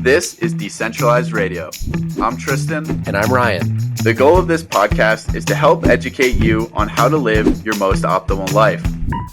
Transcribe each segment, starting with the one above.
This is Decentralized Radio. I'm Tristan. And I'm Ryan. The goal of this podcast is to help educate you on how to live your most optimal life.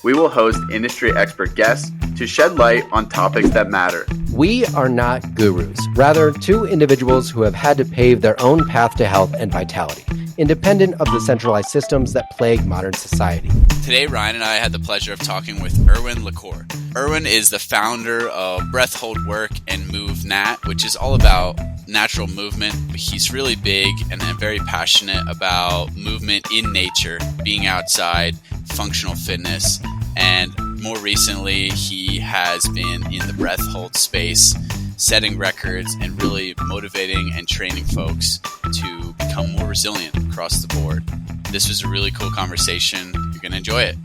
We will host industry expert guests to shed light on topics that matter. We are not gurus, rather two individuals who have had to pave their own path to health and vitality, independent of the centralized systems that plague modern society. Today, Ryan and I had the pleasure of talking with Erwan Le Corre. Erwan is the founder of Breathwork and MovNat, which is all about natural movement. He's really big and very passionate about movement in nature, being outside, functional fitness, and more recently, he has been in the breath hold space, setting records and really motivating and training folks to become more resilient across the board. This was a really cool conversation. You're going to enjoy it.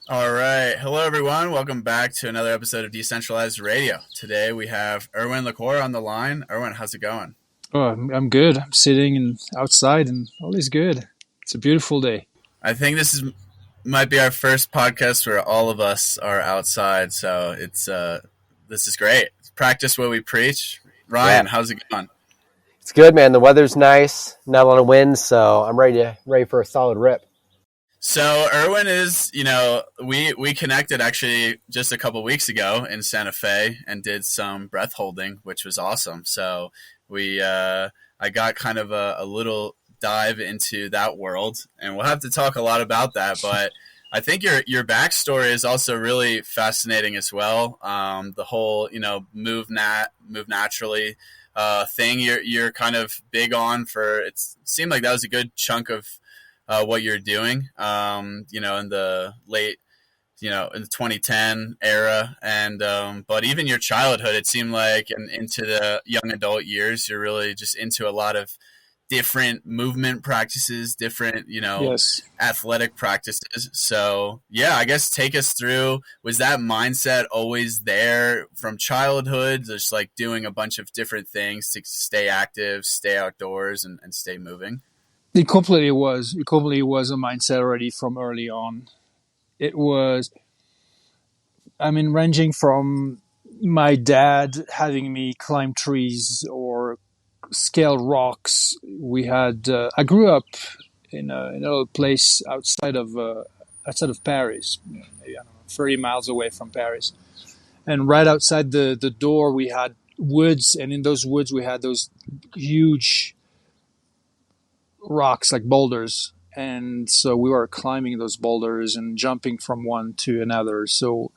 All right. Hello, everyone. Welcome back to another episode of Decentralized Radio. Today, we have Erwan Le Corre on the line. Erwan, how's it going? Oh, I'm good. I'm sitting outside and all is good. It's a beautiful day. I think this might be our first podcast where all of us are outside, so this is great. Practice what we preach. Ryan, How's it going? It's good, man. The weather's nice, not a lot of wind, so I'm ready for a solid rip. So Erwan is, we connected actually just a couple weeks ago in Santa Fe and did some breath holding, which was awesome. So I got kind of a little dive into that world, and we'll have to talk a lot about that, but I think your backstory is also really fascinating as well. The whole move naturally thing you're kind of big on. It seemed like that was a good chunk of what you're doing in the late in the 2010 era, and but even your childhood, it seemed like, and into the young adult years, you're really just into a lot of different movement practices, different, Yes. athletic practices. So yeah, I guess take us through, was that mindset always there from childhood, just like doing a bunch of different things to stay active, stay outdoors, and stay moving? It completely was. It completely was a mindset already from early on. It was, ranging from my dad having me climb trees or scale rocks. We had. I grew up in a little place outside of Paris, maybe, 30 miles away from Paris, and right outside the door we had woods, and in those woods we had those huge rocks like boulders, and so we were climbing those boulders and jumping from one to another. So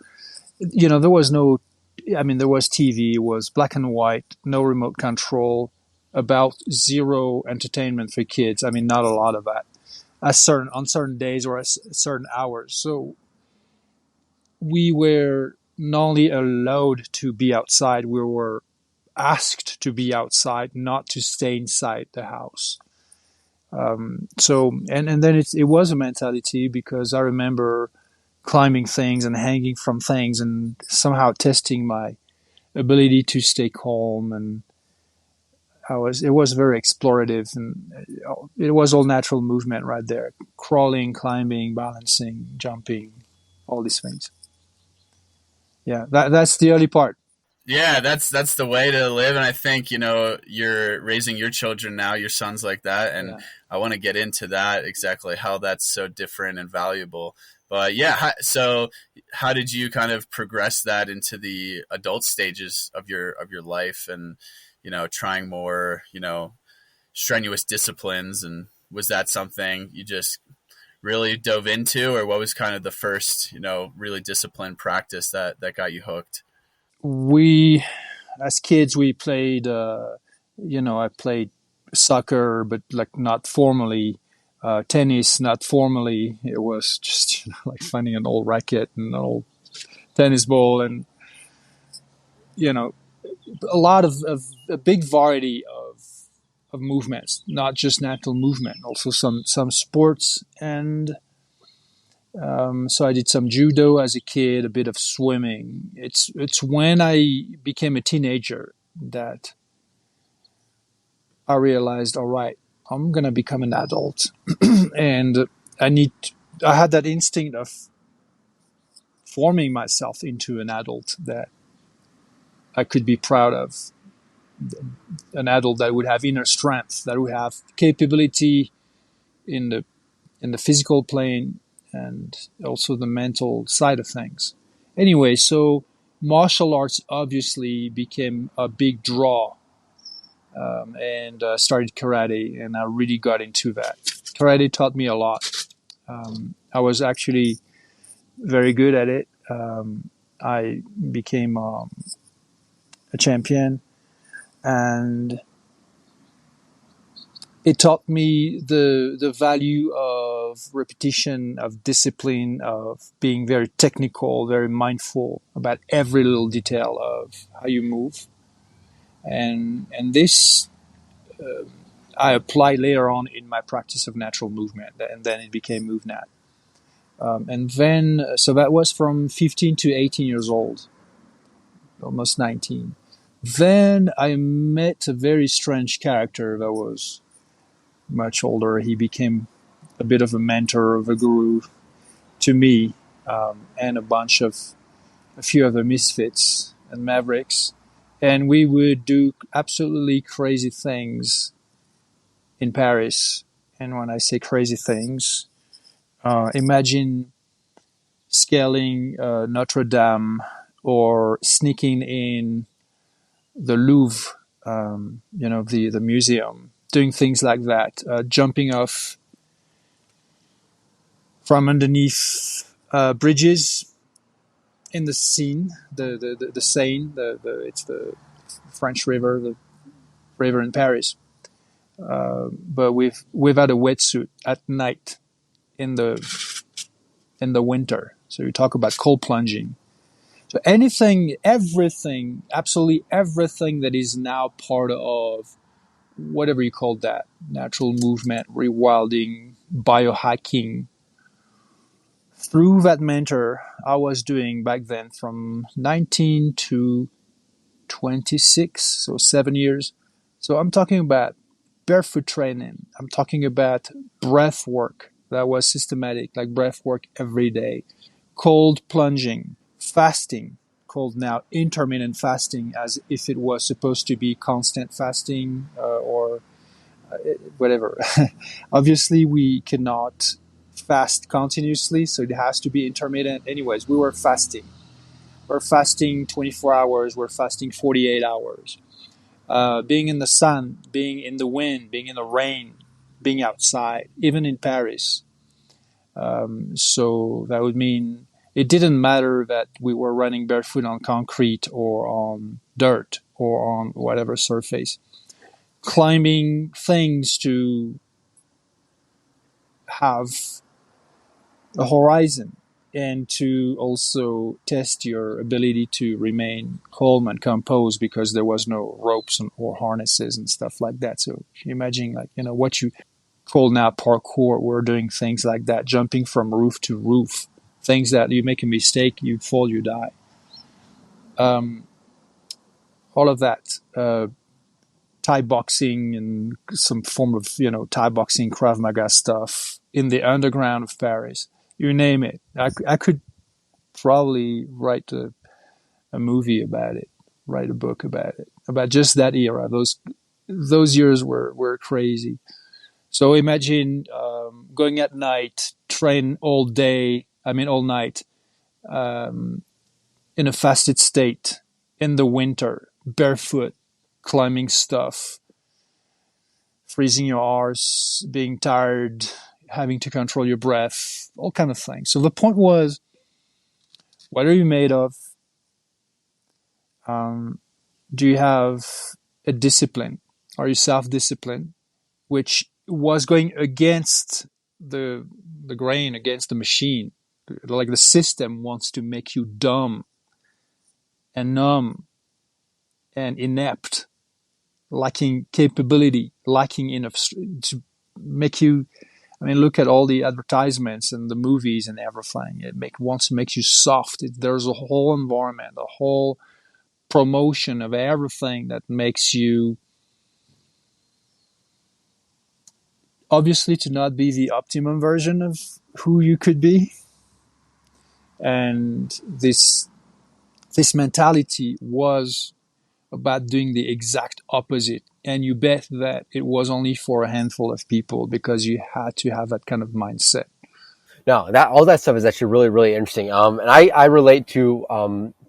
there was no. There was TV. It was black and white, no remote control. About zero entertainment for kids. Not a lot of that. On certain days or at certain hours. So we were not only allowed to be outside, we were asked to be outside, not to stay inside the house. And then it was a mentality, because I remember climbing things and hanging from things and somehow testing my ability to stay calm, and it was very explorative, and it was all natural movement right there. Crawling, climbing, balancing, jumping, all these things. Yeah, that's the early part. Yeah, that's the way to live. And I think, you're raising your children now, your sons like that. And yeah. I want to get into that, exactly how that's so different and valuable. But yeah, so how did you kind of progress that into the adult stages of your life, and trying more, strenuous disciplines? And was that something you just really dove into, or what was kind of the first, really disciplined practice that got you hooked? We, as kids, we played, I played soccer, but like not formally, tennis, not formally. It was just like finding an old racket and an old tennis ball, and, a big variety of movements, not just natural movement, also some sports. And so I did some judo as a kid, a bit of swimming. It's when I became a teenager that I realized, all right, I'm going to become an adult. And I had that instinct of forming myself into an adult that I could be proud of. An adult that would have inner strength, that would have capability in the physical plane and also the mental side of things. Anyway, so martial arts obviously became a big draw, and started karate, and I really got into that. Karate taught me a lot. I was actually very good at it. I became a champion, and it taught me the value of repetition, of discipline, of being very technical, very mindful about every little detail of how you move. And this I applied later on in my practice of natural movement, and then it became MovNat. And then, so that was from 15 to 18 years old, almost 19. Then I met a very strange character that was much older. He became a bit of a mentor, of a guru to me, and a few other misfits and mavericks. And we would do absolutely crazy things in Paris. And when I say crazy things, imagine scaling Notre Dame or sneaking in the Louvre, the museum, doing things like that, jumping off from underneath bridges in the Seine, the Seine, it's the French river, the river in Paris, but without a wetsuit at night in the winter. So you talk about cold plunging. So everything, absolutely everything that is now part of whatever you call that, natural movement, rewilding, biohacking. Through that mentor, I was doing back then from 19 to 26, so 7 years. So I'm talking about barefoot training. I'm talking about breath work that was systematic, like breath work every day, cold plunging, fasting, called now intermittent fasting, as if it was supposed to be constant fasting or whatever. Obviously, we cannot fast continuously, so it has to be intermittent. Anyways, we were fasting. We're fasting 24 hours. We're fasting 48 hours. Being in the sun, being in the wind, being in the rain, being outside, even in Paris. So that would mean it didn't matter that we were running barefoot on concrete or on dirt or on whatever surface. Climbing things to have a horizon and to also test your ability to remain calm and composed, because there was no ropes or harnesses and stuff like that. So imagine, like, what you call now parkour. We're doing things like that, jumping from roof to roof, things that you make a mistake, you fall, you die. All of that. Thai boxing and some form of, Thai boxing, Krav Maga stuff in the underground of Paris. You name it. I could probably write a movie about it, write a book about it, about just that era. Those years were crazy. So imagine going at night, train all night, in a fasted state, in the winter, barefoot, climbing stuff, freezing your arse, being tired, having to control your breath, all kind of things. So the point was, what are you made of? Do you have a discipline? Are you self-disciplined? Which was going against the grain, against the machine. Like the system wants to make you dumb and numb and inept, lacking capability, lacking enough to make you. I mean, look at all the advertisements and the movies and everything. It wants to make you soft. There's a whole environment, a whole promotion of everything that makes you, obviously, to not be the optimum version of who you could be. And this mentality was about doing the exact opposite. And you bet that it was only for a handful of people, because you had to have that kind of mindset. No, that all that stuff is actually really, really interesting. And I relate to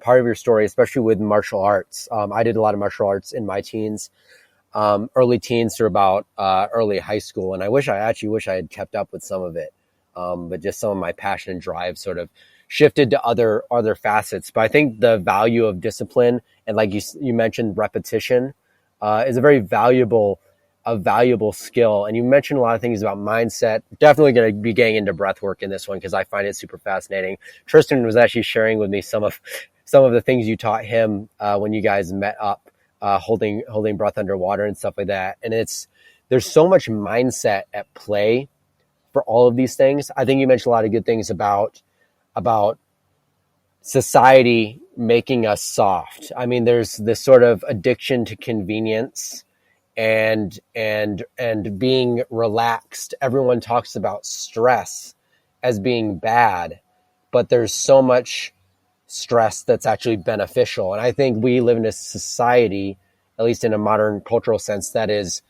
part of your story, especially with martial arts. I did a lot of martial arts in my teens, early teens to about early high school, and I actually wish I had kept up with some of it. But just some of my passion and drive sort of shifted to other facets. But I think the value of discipline, and like you mentioned, repetition, is a valuable skill. And you mentioned a lot of things about mindset. Definitely going to be getting into breathwork in this one because I find it super fascinating. Tristan was actually sharing with me some of the things you taught him when you guys met up, holding breath underwater and stuff like that. And there's so much mindset at play for all of these things. I think you mentioned a lot of good things about society making us soft. I mean, there's this sort of addiction to convenience and being relaxed. Everyone talks about stress as being bad, but there's so much stress that's actually beneficial. And I think we live in a society, at least in a modern cultural sense, that is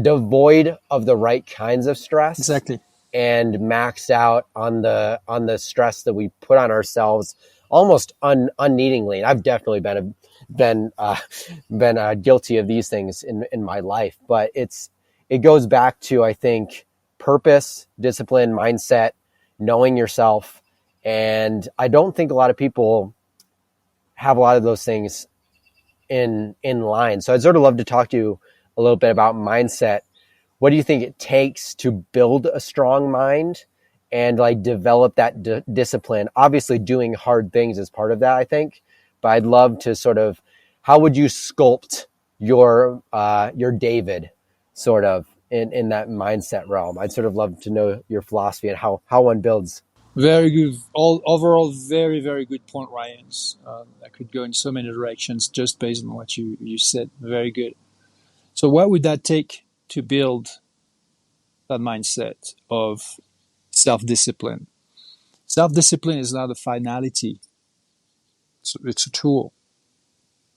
devoid of the right kinds of stress. Exactly. And maxed out on the stress that we put on ourselves almost unneedingly. And I've definitely been guilty of these things in my life. But it goes back to, I think, purpose, discipline, mindset, knowing yourself. And I don't think a lot of people have a lot of those things in line. So I'd sort of love to talk to you a little bit about mindset. What do you think it takes to build a strong mind and like develop that discipline? Obviously doing hard things is part of that, I think, but I'd love to sort of, how would you sculpt your David sort of in that mindset realm? I'd sort of love to know your philosophy and how one builds. Very good. Overall, very, very good point, Ryan. I could go in so many directions just based on what you said. Very good. So what would that take to build that mindset of self-discipline? Self-discipline is not a finality. It's a tool.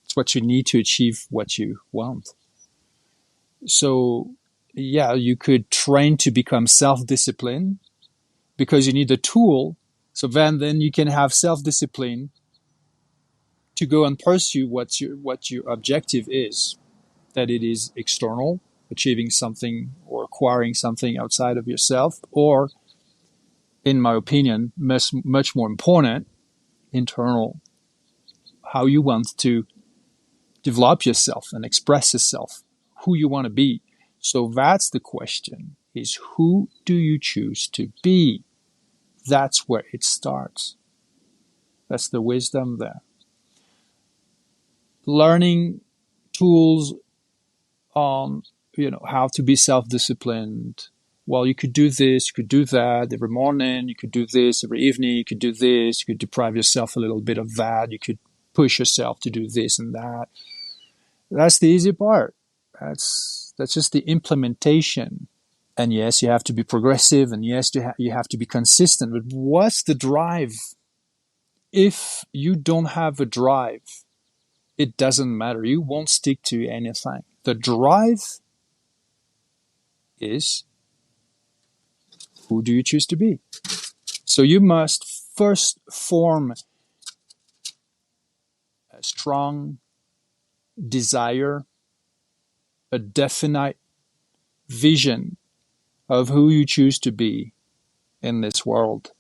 It's what you need to achieve what you want. So, yeah, you could train to become self-disciplined because you need a tool. So then you can have self-discipline to go and pursue what your objective is. That it is external, achieving something or acquiring something outside of yourself, or, in my opinion, much more important, internal, how you want to develop yourself and express yourself, who you want to be. So that's the question, is who do you choose to be? That's where it starts. That's the wisdom there. Learning tools on, how to be self-disciplined. Well, you could do this, you could do that every morning, you could do this every evening, you could do this, you could deprive yourself a little bit of that, you could push yourself to do this and that. That's the easy part. That's just the implementation. And yes, you have to be progressive, and yes, you have to be consistent. But what's the drive? If you don't have a drive, it doesn't matter. You won't stick to anything. The drive is, who do you choose to be? So you must first form a strong desire, a definite vision of who you choose to be in this world.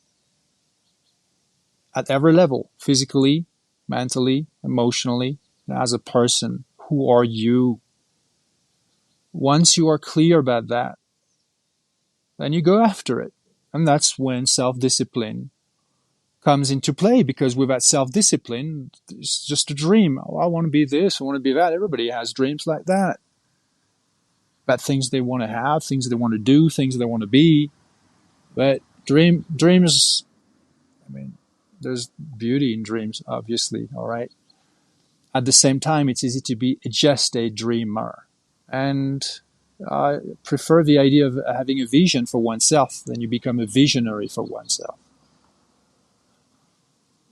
At every level, physically, mentally, emotionally, as a person, who are you? Once you are clear about that, then you go after it. And that's when self-discipline comes into play, because without self-discipline, it's just a dream. Oh, I want to be this, I want to be that. Everybody has dreams like that. About things they want to have, things they want to do, things they want to be. But dreams, there's beauty in dreams, obviously, all right? At the same time, it's easy to be just a dreamer. And I prefer the idea of having a vision for oneself. Then you become a visionary for oneself.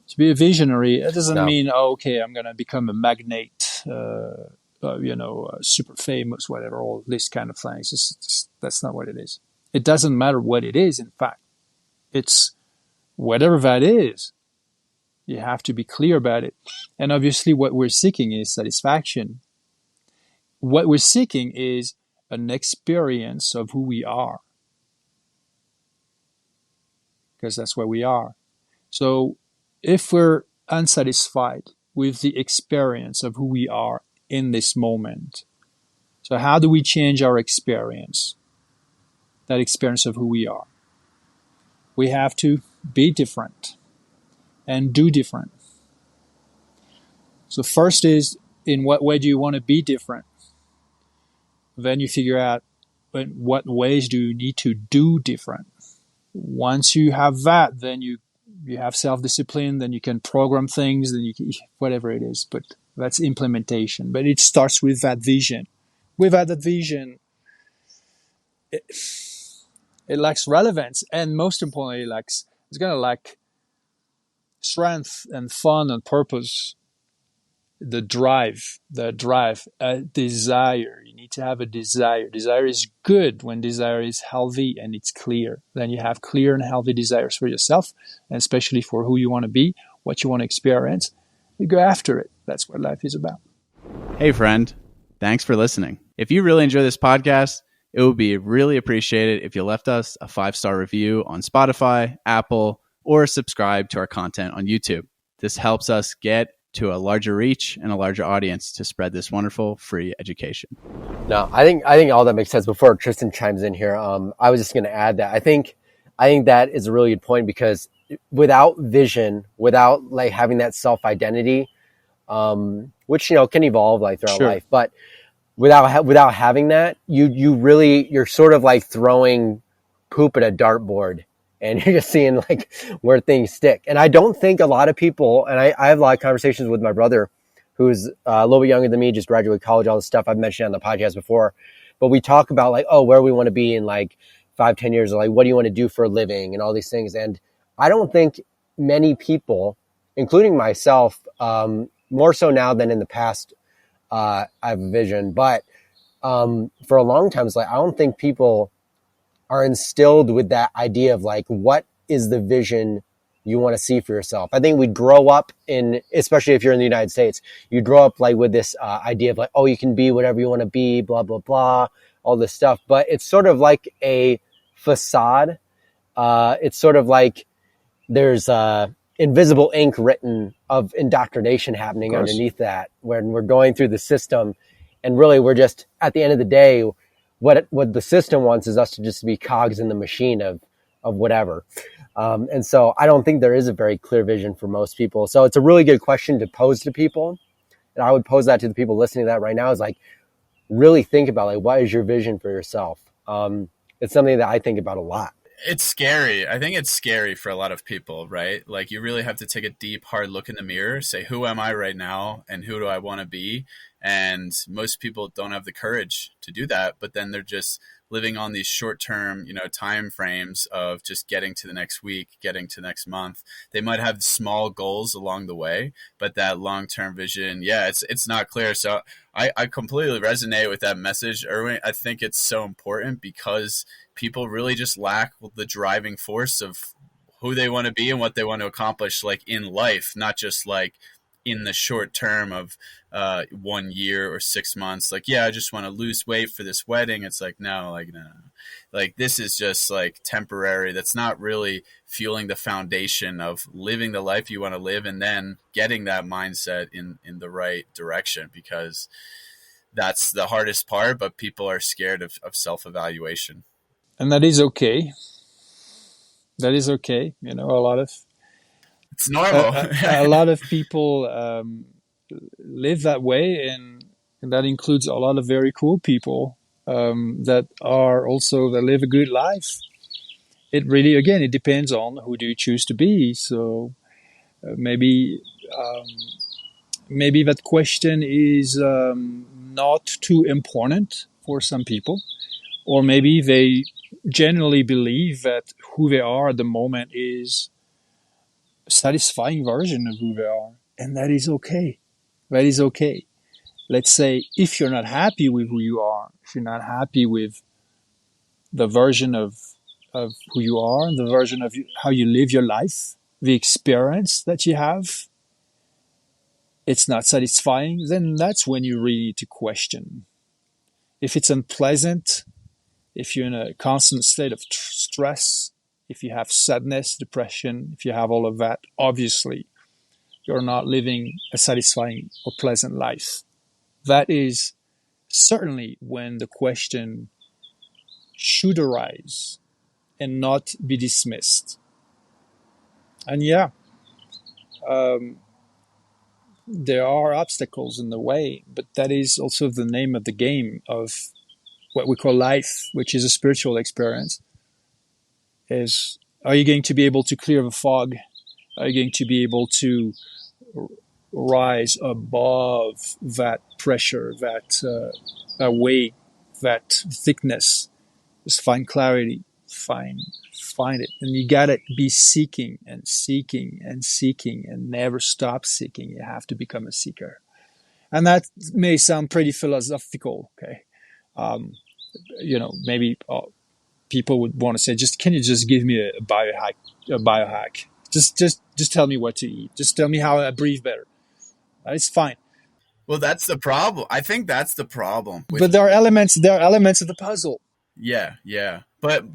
To be a visionary, it doesn't mean, okay, I'm going to become a magnate super famous, whatever, all these kind of things. That's not what it is. It doesn't matter what it is, in fact. It's whatever that is. You have to be clear about it. And obviously what we're seeking is satisfaction. What we're seeking is an experience of who we are. Because that's where we are. So if we're unsatisfied with the experience of who we are in this moment, so how do we change our experience? That experience of who we are. We have to be different and do different. So first is, in what way do you want to be different? Then you figure out in what ways do you need to do different. Once you have that, then you have self-discipline, then you can program things, then you can, whatever it is, but that's implementation. But it starts with that vision. Without that vision, it lacks relevance, and most importantly, it's going to lack strength and fun and purpose. The drive, a desire. You need to have a desire. Desire is good when desire is healthy and it's clear. Then you have clear and healthy desires for yourself, and especially for who you want to be, what you want to experience. You go after it. That's what life is about. Hey, friend. Thanks for listening. If you really enjoy this podcast, it would be really appreciated if you left us a 5-star review on Spotify, Apple, or subscribe to our content on YouTube. This helps us get to a larger reach and a larger audience to spread this wonderful free education. No, I think all that makes sense. Before Tristan chimes in here, I was just going to add that I think that is a really good point, because without vision, without like having that self identity, which can evolve like throughout life, but without having that, you're sort of like throwing poop at a dartboard. And you're just seeing like where things stick. And I don't think a lot of people, and I have a lot of conversations with my brother, who's a little bit younger than me, just graduated college, all this stuff I've mentioned on the podcast before. But we talk about like, where we want to be in like 5-10 years, or like, what do you want to do for a living and all these things. And I don't think many people, including myself, more so now than in the past, I have a vision. But for a long time, it's like, I don't think people are instilled with that idea of like, what is the vision you want to see for yourself? I think we grow up especially if you're in the United States, you grow up like with this idea of like, you can be whatever you want to be, blah, blah, blah, all this stuff. But it's sort of like a facade. It's sort of like there's invisible ink written of indoctrination happening underneath that when we're going through the system. And really, we're just, at the end of the day, what the system wants is us to just be cogs in the machine of whatever. And so I don't think there is a very clear vision for most people. So it's a really good question to pose to people. And I would pose that to the people listening to that right now, is like, really think about like, what is your vision for yourself? It's something that I think about a lot. It's scary. I think it's scary for a lot of people, right? Like, you really have to take a deep, hard look in the mirror, say, who am I right now and who do I want to be? And most people don't have the courage to do that, but then they're just living on these short-term, time frames of just getting to the next week, getting to next month. They might have small goals along the way, but that long-term vision, it's not clear. So I completely resonate with that message, Erwan. I think it's so important because people really just lack the driving force of who they want to be and what they want to accomplish, like in life, not just like in the short term of 1 year or 6 months. Like, I just want to lose weight for this wedding. It's like, no. Like, this is just like temporary. That's not really fueling the foundation of living the life you want to live, and then getting that mindset in the right direction, because that's the hardest part, but people are scared of self-evaluation. And that is okay. That is okay. It's normal. A lot of people live that way, and that includes a lot of very cool people that live a good life. It really, again, it depends on who do you choose to be. So maybe that question is not too important for some people, or maybe they generally believe that who they are at the moment is a satisfying version of who they are, and that is okay. That is okay. let's say if you're not happy with who you are, if you're not happy with the version of who you are, the version of how you live your life, the experience that you have, it's not satisfying, then that's when you really need to question. If it's unpleasant, if you're in a constant state of stress, if you have sadness, depression, if you have all of that, obviously you're not living a satisfying or pleasant life. That is certainly when the question should arise and not be dismissed. And yeah, there are obstacles in the way, but that is also the name of the game of what we call life, which is a spiritual experience. Is, are you going to be able to clear the fog? Are you going to be able to rise above that pressure, that weight, that thickness? Just find clarity, find it, and you gotta be seeking and seeking and seeking and never stop seeking. You have to become a seeker, and that may sound pretty philosophical. Okay, maybe people would want to say, "Just can you just give me a biohack? A biohack? Just tell me what to eat. Just tell me how I breathe better." It's fine. Well, that's the problem. I think that's the problem. But there are elements. There are elements of the puzzle. Yeah. But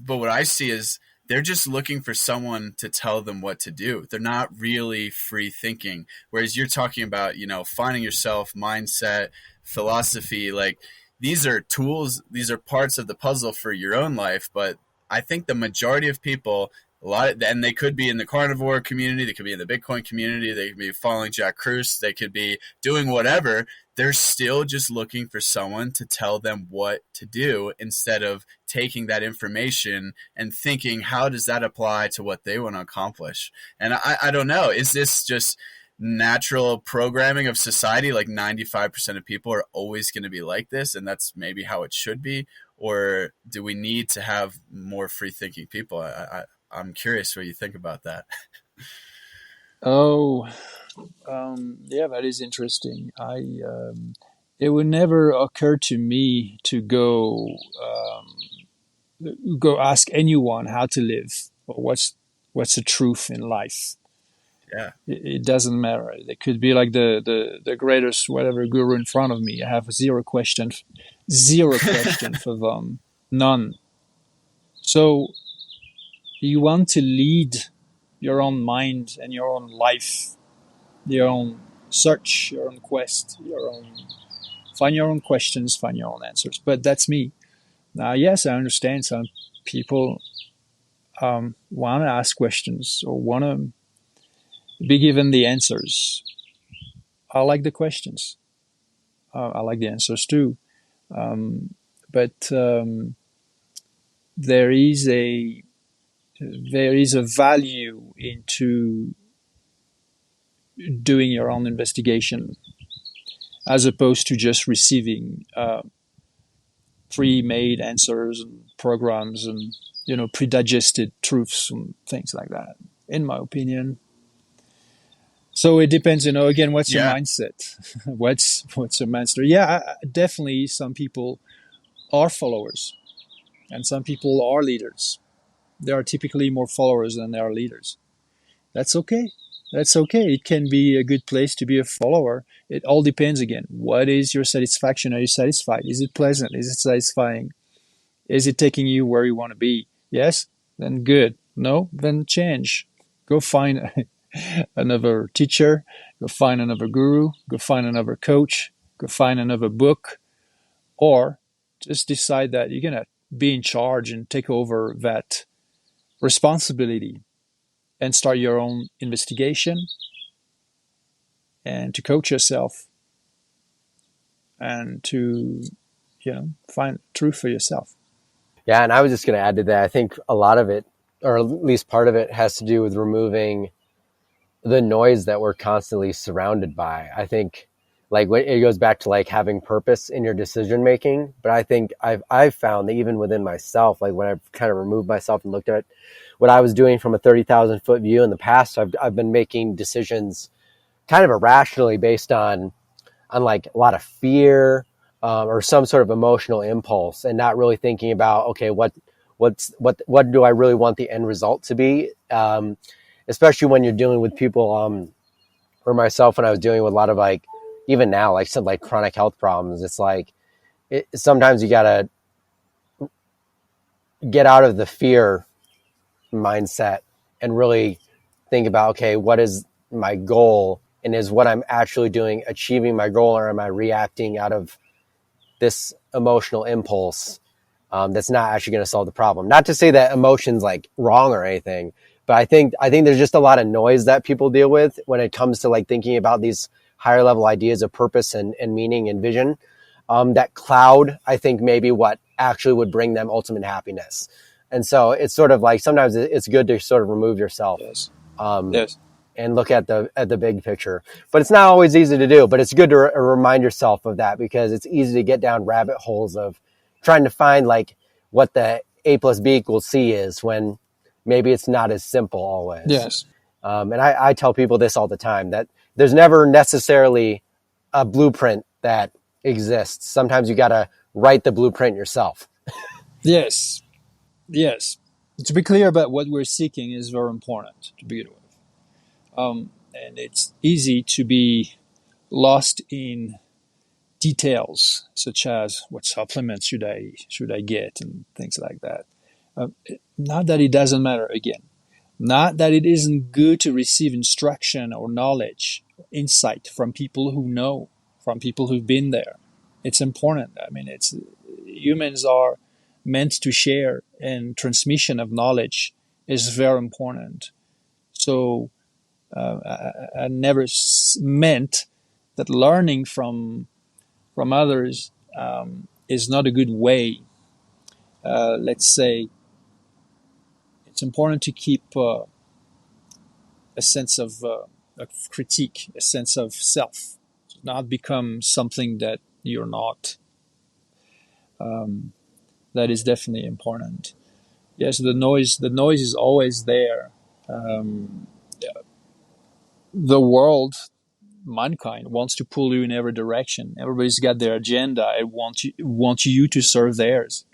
what I see is they're just looking for someone to tell them what to do. They're not really free thinking. Whereas you're talking about, finding yourself, mindset, philosophy, like these are tools, these are parts of the puzzle for your own life. But I think the majority of people, and they could be in the carnivore community, they could be in the Bitcoin community, they could be following Jack Kruse, they could be doing whatever. They're still just looking for someone to tell them what to do instead of taking that information and thinking, how does that apply to what they want to accomplish? And I don't know, is this just natural programming of society? Like 95% of people are always going to be like this, and that's maybe how it should be? Or do we need to have more free thinking people? I'm curious what you think about that. Yeah, that is interesting. It would never occur to me to go ask anyone how to live or what's the truth in life. Yeah, it doesn't matter. It could be like the greatest whatever guru in front of me. I have zero question for them, none. So you want to lead your own mind and your own life, your own search, your own quest, find your own questions, find your own answers. But that's me. Now, yes, I understand some people want to ask questions or want to be given the answers. I like the questions. I like the answers too. But there is a value into doing your own investigation as opposed to just receiving pre-made answers and programs and pre-digested truths and things like that, in my opinion. So it depends, again, what's your mindset? what's your mindset? Yeah, definitely some people are followers and some people are leaders. There are typically more followers than there are leaders. That's okay. It can be a good place to be a follower. It all depends, again. What is your satisfaction? Are you satisfied? Is it pleasant? Is it satisfying? Is it taking you where you want to be? Yes? Then good. No? Then change. Go find another teacher. Go find another guru. Go find another coach. Go find another book. Or just decide that you're going to be in charge and take over that responsibility and start your own investigation and to coach yourself and to, find truth for yourself. Yeah, and I was just going to add to that. I think a lot of it, or at least part of it, has to do with removing the noise that we're constantly surrounded by. I think it goes back to having purpose in your decision making. But I think I've found that even within myself, when I've kind of removed myself and looked at what I was doing from a 30,000 foot view in the past, I've been making decisions kind of irrationally based on on like a lot of fear, or some sort of emotional impulse, and not really thinking about, okay, what do I really want the end result to be? Especially when you're dealing with people, or myself, when I was dealing with a lot of like, even now, like some like chronic health problems, it's like, sometimes you gotta get out of the fear mindset and really think about, okay, what is my goal, and is what I'm actually doing achieving my goal, or am I reacting out of this emotional impulse that's not actually going to solve the problem? Not to say that emotion's like wrong or anything, but I think there's just a lot of noise that people deal with when it comes to like thinking about these higher level ideas of purpose and meaning and vision, that cloud, I think, maybe what actually would bring them ultimate happiness. And so it's sort of like, sometimes it's good to sort of remove yourself. Yes. Um, Yes. and look at the big picture, but it's not always easy to do. But it's good to remind yourself of that, because it's easy to get down rabbit holes of trying to find like what the A plus B equals C is, when maybe it's not as simple always. Yes. And I tell people this all the time, that there's never necessarily a blueprint that exists. Sometimes you got to write the blueprint yourself. Yes. Yes. To be clear about what we're seeking is very important to begin with. And it's easy to be lost in details, such as what supplements should I get, and things like that. Not that it doesn't matter, again. Not that it isn't good to receive instruction or knowledge, insight from people who know, from people who've been there. It's important. I mean, humans are meant to share, and transmission of knowledge is very important. So I never meant that learning from others is not a good way. Let's say it's important to keep a sense of critique, a sense of self, not become something that you're not. That is definitely important. Yes, the noise is always there. The world, mankind, wants to pull you in every direction. Everybody's got their agenda and want you to serve theirs.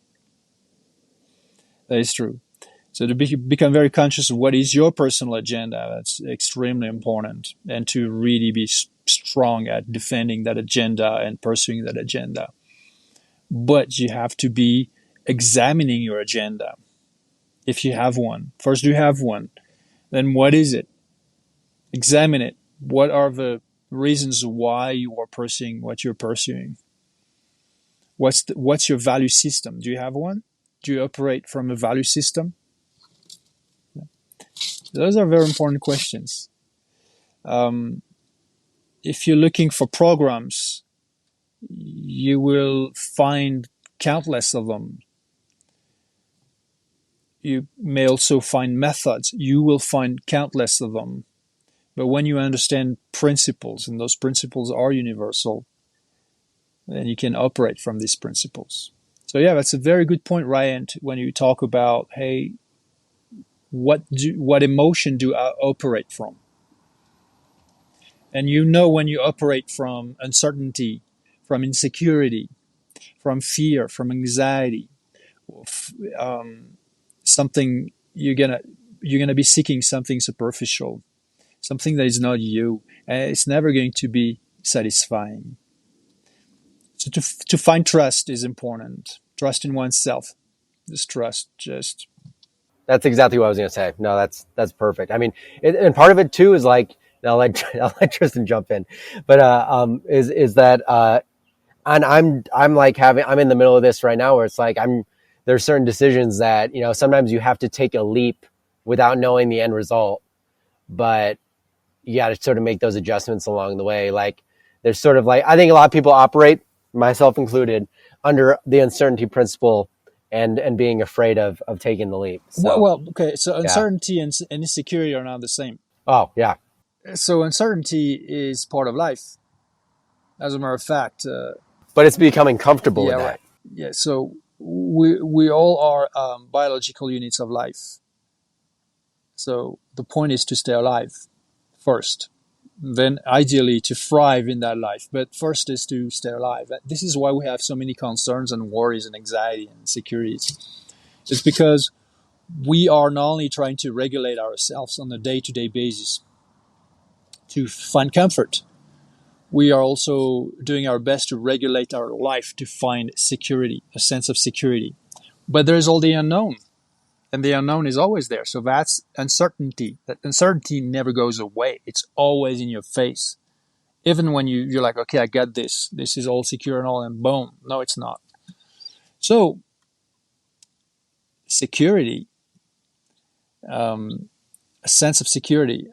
That is true. So to become very conscious of what is your personal agenda, that's extremely important, and to really be strong at defending that agenda and pursuing that agenda. But you have to be examining your agenda, if you have one. First, you have one. Then what is it? Examine it. What are the reasons why you are pursuing what you're pursuing? What's your value system? Do you have one? Do you operate from a value system? Those are very important questions. If you're looking for programs, you will find countless of them. You may also find methods. You will find countless of them. But when you understand principles, and those principles are universal, then you can operate from these principles. So yeah, that's a very good point, Ryan, when you talk about, hey, what emotion do I operate from? And you know, when you operate from uncertainty, from insecurity, from fear, from anxiety, something you're gonna be seeking something superficial, something that is not you, and it's never going to be satisfying. So to find trust is important. Trust in oneself. This trust just. That's exactly what I was going to say. No, that's perfect. I mean, and part of it too is like, I'll let Tristan jump in, but is that and I'm like I'm in the middle of this right now, where it's like there's certain decisions that, sometimes you have to take a leap without knowing the end result, but you got to sort of make those adjustments along the way. Like, there's sort of like, I think a lot of people operate, myself included, under the uncertainty principle and being afraid of taking the leap. So, well, okay. So uncertainty and insecurity are not the same. Oh, yeah. So uncertainty is part of life, as a matter of fact. But it's becoming comfortable with that. Right. Yeah. So we all are biological units of life. So the point is to stay alive first. then ideally to thrive in that life. But first is to stay alive. This is why we have so many concerns and worries and anxiety and insecurities. It's because we are not only trying to regulate ourselves on a day-to-day basis to find comfort, we are also doing our best to regulate our life to find security, a sense of security. But there's all the unknown, and the unknown is always there. So that's uncertainty. That uncertainty never goes away. It's always in your face. Even when you're like, okay, I got this. This is all secure and all, and boom. No, it's not. So security, a sense of security,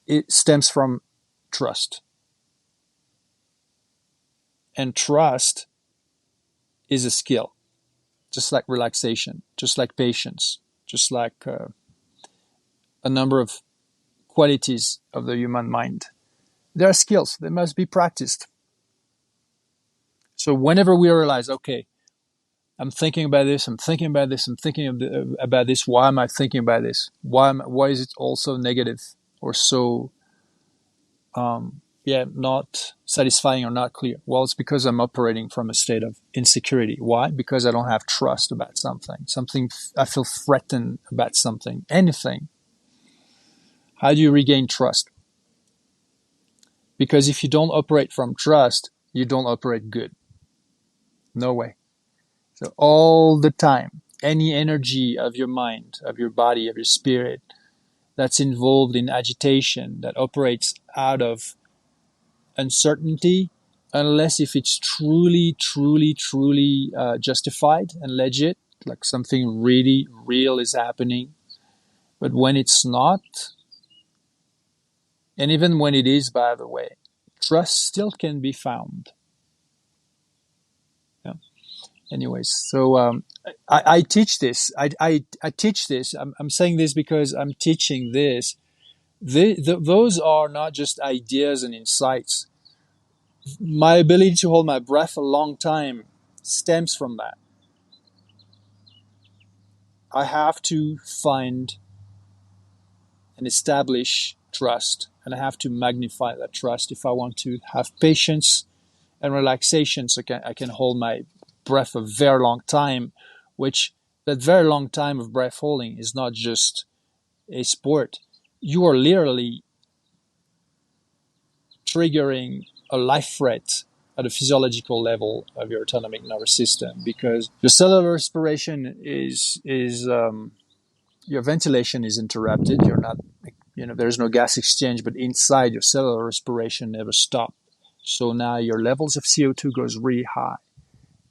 it stems from trust. And trust is a skill, just like relaxation, just like patience, just like a number of qualities of the human mind. There are skills. They must be practiced. So whenever we realize, okay, I'm thinking about this, I'm thinking about this, I'm thinking about this, why am I thinking about this? Why is it all so negative or so not satisfying or not clear? Well, it's because I'm operating from a state of insecurity. Why? Because I don't have trust about something. I feel threatened about something, anything. How do you regain trust? Because if you don't operate from trust, you don't operate good. No way. So all the time, any energy of your mind, of your body, of your spirit that's involved in agitation, that operates out of uncertainty, unless if it's truly justified and legit, like something really real is happening. But when it's not, and even when it is, by the way, trust still can be found. Yeah. Anyways, so I teach this. I teach this. I'm saying this because I'm teaching this. Those are not just ideas and insights. My ability to hold my breath a long time stems from that. I have to find and establish trust, and I have to magnify that trust if I want to have patience and relaxation, so I can hold my breath a very long time, which that very long time of breath holding is not just a sport. You are literally triggering a life threat at a physiological level of your autonomic nervous system, because your cellular respiration is your ventilation is interrupted. You're not, there's no gas exchange, but inside your cellular respiration never stops. So now your levels of CO2 goes really high,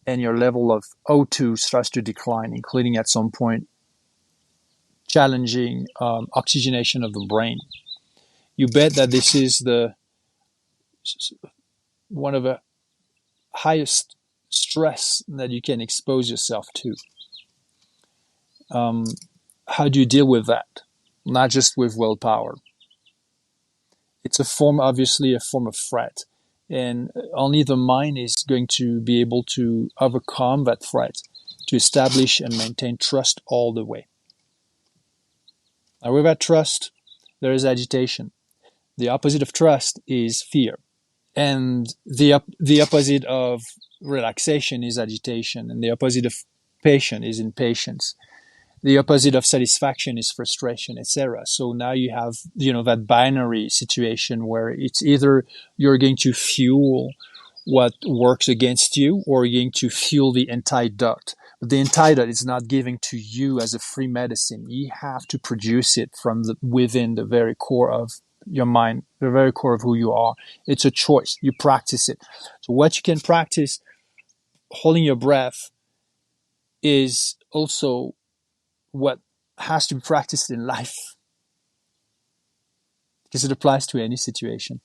and your level of O2 starts to decline, including at some point challenging oxygenation of the brain. You bet that this is one of the highest stress that you can expose yourself to. How do you deal with that? Not just with willpower. It's obviously a form of threat. And only the mind is going to be able to overcome that threat, to establish and maintain trust all the way. Now, without trust, there is agitation. The opposite of trust is fear. And the opposite of relaxation is agitation. And the opposite of patience is impatience. The opposite of satisfaction is frustration, etc. So now you have, that binary situation where it's either you're going to fuel what works against you, or you're going to fuel the antidote. But the antidote is not given to you as a free medicine. You have to produce it from within the very core of your mind, the very core of who you are. It's a choice. You practice it. So what you can practice, holding your breath, is also what has to be practiced in life, because it applies to any situation.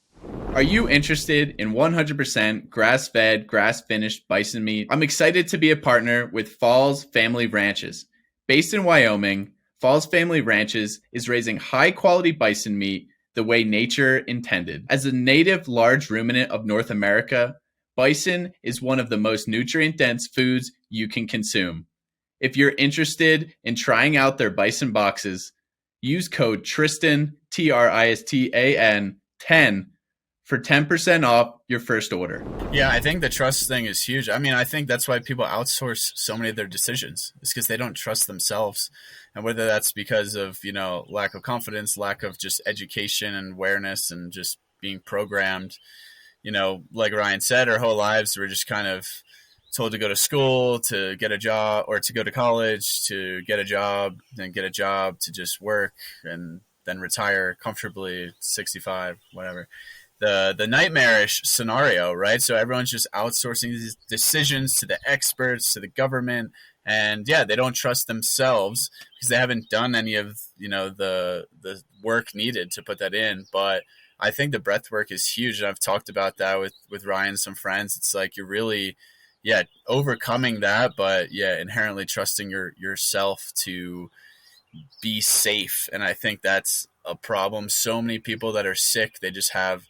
Are you interested in 100% grass-fed, grass-finished bison meat? I'm excited to be a partner with Falls Family Ranches. Based in Wyoming, Falls Family Ranches is raising high-quality bison meat the way nature intended. As a native large ruminant of North America, bison is one of the most nutrient-dense foods you can consume. If you're interested in trying out their bison boxes, use code Tristan, Tristan, 10 for 10% off your first order. Yeah, I think the trust thing is huge. I mean, I think that's why people outsource so many of their decisions. It's because they don't trust themselves. And whether that's because of, lack of confidence, lack of just education and awareness and just being programmed, like Ryan said, our whole lives we're just kind of told to go to school, to get a job, or to go to college, to get a job, then get a job, to just work and then retire comfortably, 65, whatever. The nightmarish scenario, right? So everyone's just outsourcing these decisions to the experts, to the government, and yeah, they don't trust themselves because they haven't done any of the work needed to put that in. But I think the breath work is huge, and I've talked about that with Ryan and some friends. It's like you're really overcoming that, but inherently trusting yourself to be safe. And I think that's a problem. So many people that are sick, they just have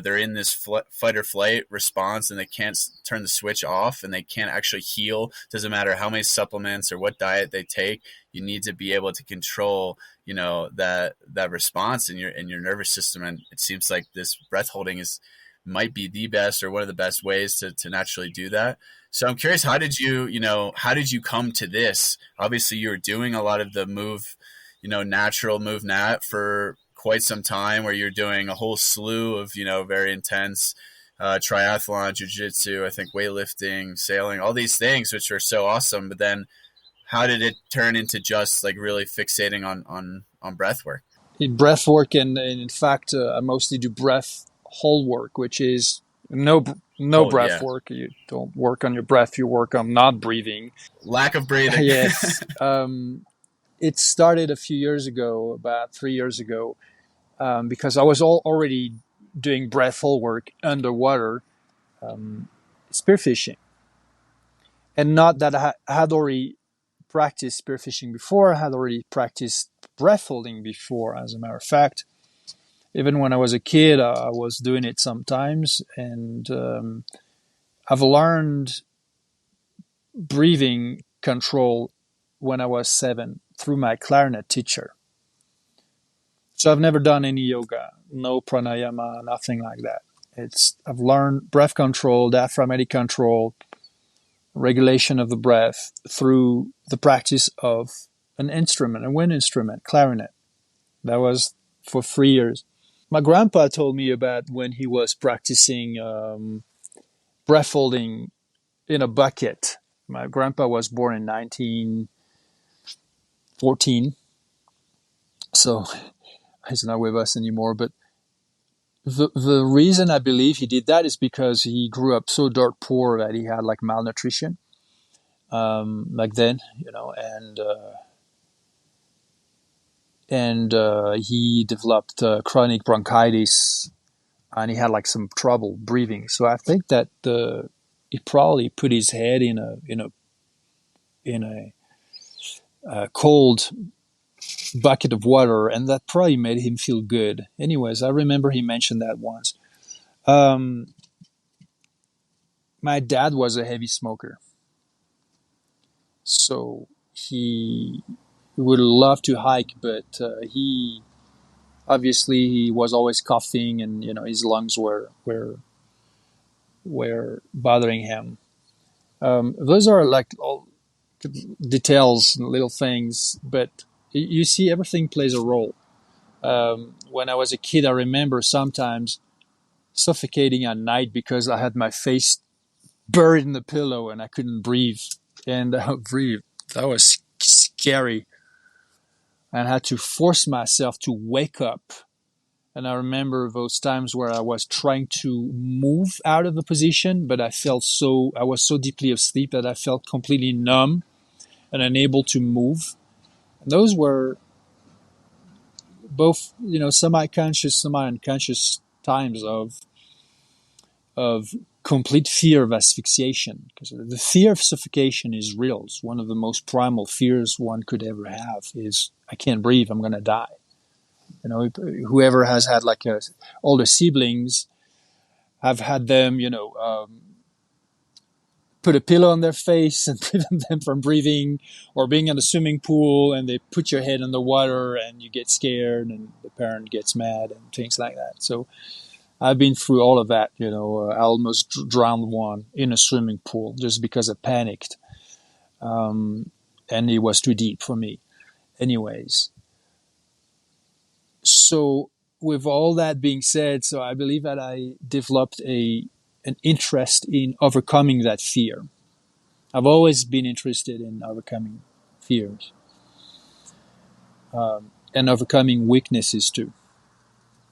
they're in this fight or flight response and they can't turn the switch off and they can't actually heal. Doesn't matter how many supplements or what diet they take. You need to be able to control, that response in your nervous system. And it seems like this breath holding might be the best or one of the best ways to naturally do that. So I'm curious, how did you come to this? Obviously you were doing a lot of the natural MovNat for quite some time, where you're doing a whole slew of, very intense triathlon, jiu-jitsu, I think weightlifting, sailing, all these things, which are so awesome. But then how did it turn into just like really fixating on breath work? In breath work, and in fact, I mostly do breath hold work, which is no breath work. You don't work on your breath, you work on not breathing. Lack of breathing. Yes. It started a few years ago, about 3 years ago, because I was already doing breath hold work underwater, spearfishing. And not that I had already practiced spearfishing before, I had already practiced breath holding before, as a matter of fact. Even when I was a kid, I was doing it sometimes. And I've learned breathing control when I was 7 through my clarinet teacher. So I've never done any yoga, no pranayama, nothing like that. I've learned breath control, diaphragmatic control, regulation of the breath through the practice of an instrument, a wind instrument, clarinet. That was for 3 years. My grandpa told me about when he was practicing breath holding in a bucket. My grandpa was born in 1914, so he's not with us anymore. But the reason I believe he did that is because he grew up so dirt poor that he had like malnutrition back then, and he developed chronic bronchitis, and he had like some trouble breathing. So I think that he probably put his head in a cold bucket of water, and that probably made him feel good. Anyways, I remember he mentioned that once. My dad was a heavy smoker, so he would love to hike, but he was always coughing, and his lungs were bothering him. Those are like all details, little things, but you see, everything plays a role. When I was a kid, I remember sometimes suffocating at night because I had my face buried in the pillow and I couldn't breathe. And that was scary. And I had to force myself to wake up. And I remember those times where I was trying to move out of the position, but I was so deeply asleep that I felt completely numb and unable to move. And those were both, semi-conscious, semi-unconscious times of complete fear of asphyxiation. Because the fear of suffocation is real. It's one of the most primal fears one could ever have, is I can't breathe, I'm going to die. Whoever has had older siblings have had them, put a pillow on their face and prevent them from breathing, or being in a swimming pool and they put your head in the water and you get scared and the parent gets mad and things like that. So I've been through all of that. I almost drowned one in a swimming pool just because I panicked. And it was too deep for me. Anyways, so with all that being said, so I believe that I developed an interest in overcoming that fear. I've always been interested in overcoming fears and overcoming weaknesses too.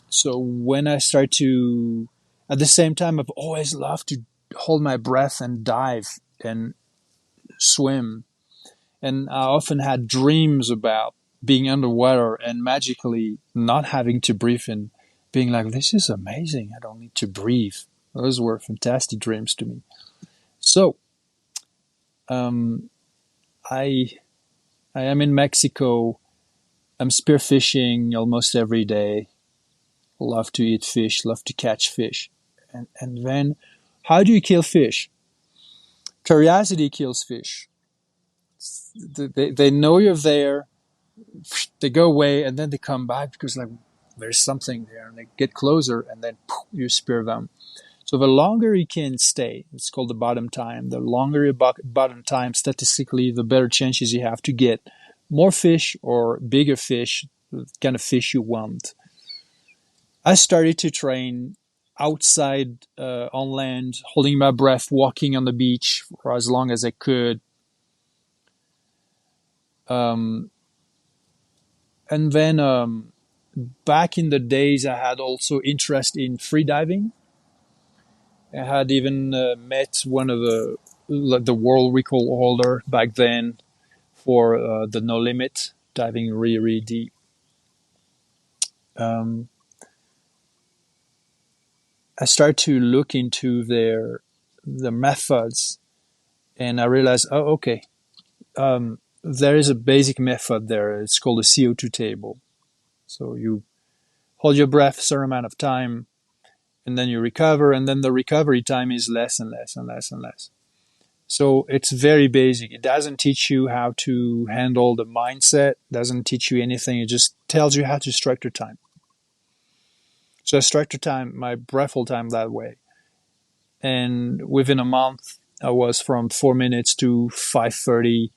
So when I start to, at the same time, I've always loved to hold my breath and dive and swim. And I often had dreams about being underwater and magically not having to breathe and being like, this is amazing. I don't need to breathe. Those were fantastic dreams to me. So I am in Mexico. I'm spearfishing almost every day. Love to eat fish, love to catch fish. And then, how do you kill fish? Curiosity kills fish. They know you're there, they go away, and then they come back because like there's something there, and they get closer, and then you spear them. So the longer you can stay, it's called the bottom time. The longer your bottom time, statistically, the better chances you have to get more fish or bigger fish, the kind of fish you want. I started to train outside on land, holding my breath, walking on the beach for as long as I could. And then back in the days, I had also interest in freediving. I had even met one of the world record holder back then for the No Limit, diving really, really deep. I started to look into the methods, and I realized, okay, there is a basic method there. It's called the CO2 table. So you hold your breath a certain amount of time, and then you recover, and then the recovery time is less and less and less and less. So it's very basic. It doesn't teach you how to handle the mindset, doesn't teach you anything. It just tells you how to structure time. So I structured time, my breath hold time that way. And within a month, I was from 4 minutes to 5:30.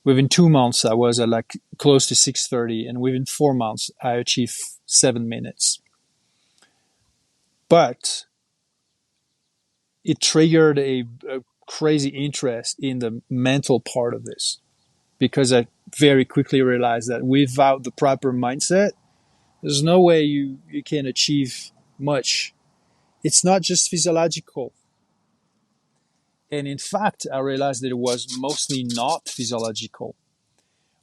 Within 2 months, I was at like close to 6:30. And within 4 months, I achieved 7 minutes. But it triggered a crazy interest in the mental part of this, because I very quickly realized that without the proper mindset, there's no way you can achieve much. It's not just physiological. And in fact, I realized that it was mostly not physiological,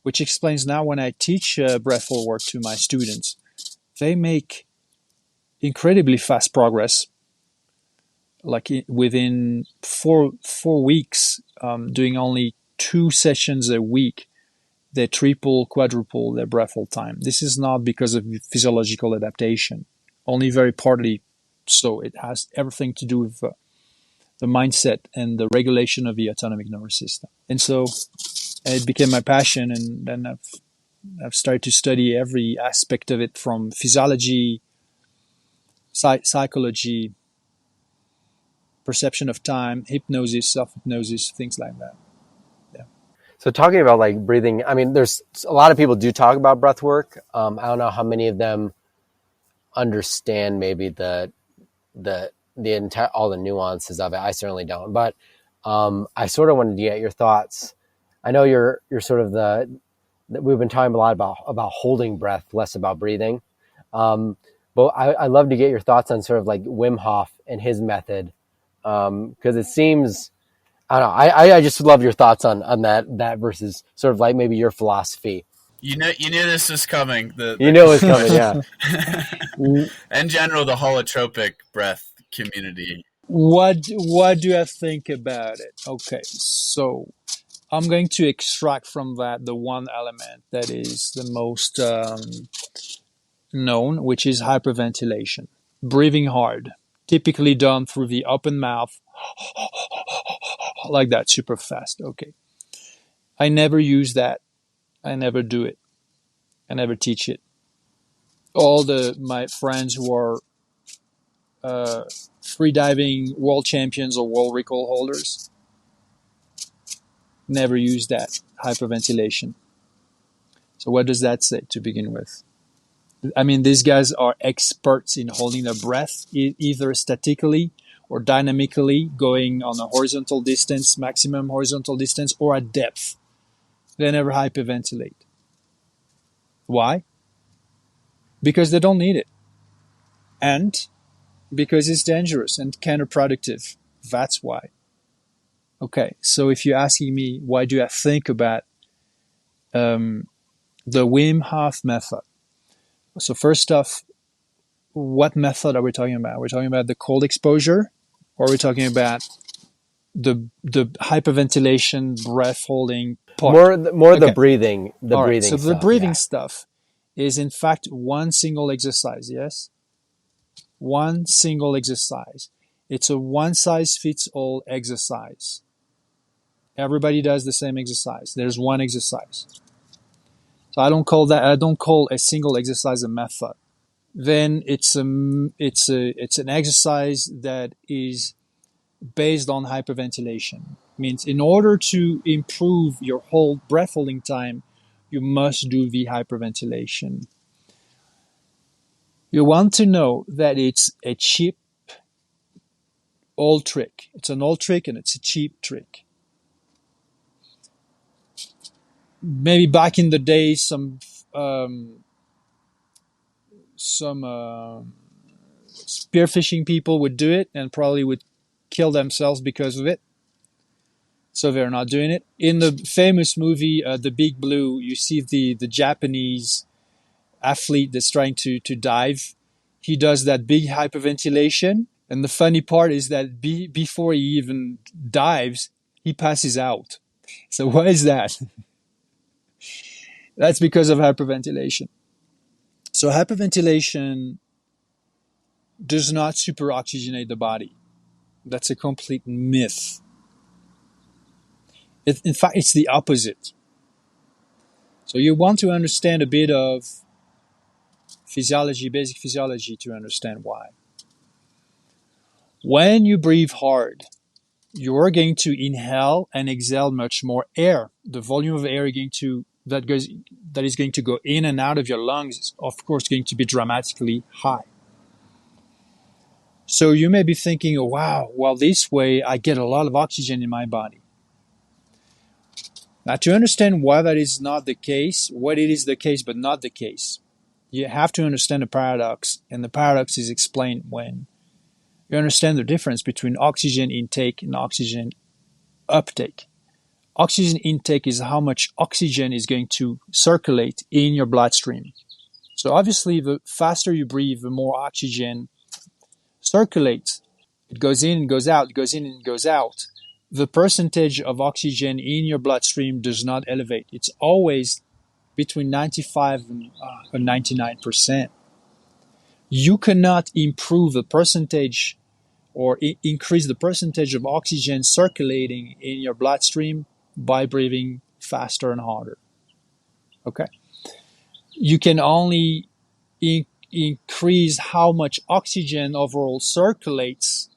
which explains now when I teach breathwork work to my students, they make incredibly fast progress. Like within four weeks, doing only 2 sessions a week, they triple, quadruple their breath hold time. This is not because of physiological adaptation, only very partly so. It has everything to do with the mindset and the regulation of the autonomic nervous system. And so it became my passion, and then I've started to study every aspect of it, from physiology, psychology, perception of time, hypnosis, self-hypnosis, things like that. Yeah. So talking about like breathing, I mean, there's a lot of people do talk about breath work. I don't know how many of them understand maybe the entire, all the nuances of it. I certainly don't, but I sort of wanted to get your thoughts. I know you're sort of we've been talking a lot about holding breath, less about breathing. But I'd love to get your thoughts on sort of like Wim Hof and his method. Because it seems, I don't know, I just love your thoughts on that versus sort of like maybe your philosophy. You knew this was coming. You knew it was coming, yeah. In general, the holotropic breath community. What do I think about it? Okay, so I'm going to extract from that the one element that is the most known, which is hyperventilation, breathing hard, typically done through the open mouth like that, super fast. Okay. I never use that. I never do it. I never teach it. All my friends who are freediving world champions or world record holders never use that hyperventilation. So what does that say to begin with? I mean, these guys are experts in holding their breath, either statically or dynamically, going on a horizontal distance, maximum horizontal distance, or at depth. They never hyperventilate. Why? Because they don't need it. And because it's dangerous and counterproductive. That's why. Okay, so if you're asking me, why do I think about the Wim Hof method? So first off, what method are we talking about? We're talking about the cold exposure, or are we talking about the hyperventilation, breath holding part? More Okay. the breathing, All right. breathing So stuff. the breathing stuff is in fact one single exercise. Yes, one single exercise. It's a one-size-fits-all exercise. Everybody does the same exercise. There's one exercise. So I don't call a single exercise a method. Then it's an exercise that is based on hyperventilation. Means in order to improve your whole breath holding time, you must do the hyperventilation. You want to know that it's a cheap old trick. It's an old trick and it's a cheap trick. Maybe back in the day, some spearfishing people would do it and probably would kill themselves because of it. So they're not doing it. In the famous movie, The Big Blue, you see the Japanese athlete that's trying to dive. He does that big hyperventilation. And the funny part is that before he even dives, he passes out. So why is that? That's because of hyperventilation. So hyperventilation does not super oxygenate the body. That's a complete myth. In fact, it's the opposite. So you want to understand a bit of physiology, basic physiology, to understand why. When you breathe hard, you're going to inhale and exhale much more air. The volume of air that is going to go in and out of your lungs is, of course, going to be dramatically high. So you may be thinking, oh, wow, well, this way I get a lot of oxygen in my body. Now, to understand why that is not the case, what it is the case but not the case, you have to understand the paradox. And the paradox is explained when you understand the difference between oxygen intake and oxygen uptake. Oxygen intake is how much oxygen is going to circulate in your bloodstream. So obviously, the faster you breathe, the more oxygen circulates. It goes in and goes out, it goes in and goes out. The percentage of oxygen in your bloodstream does not elevate. It's always between 95 and 99%. You cannot improve the percentage or increase the percentage of oxygen circulating in your bloodstream by breathing faster and harder. Okay? You can only increase how much oxygen overall circulates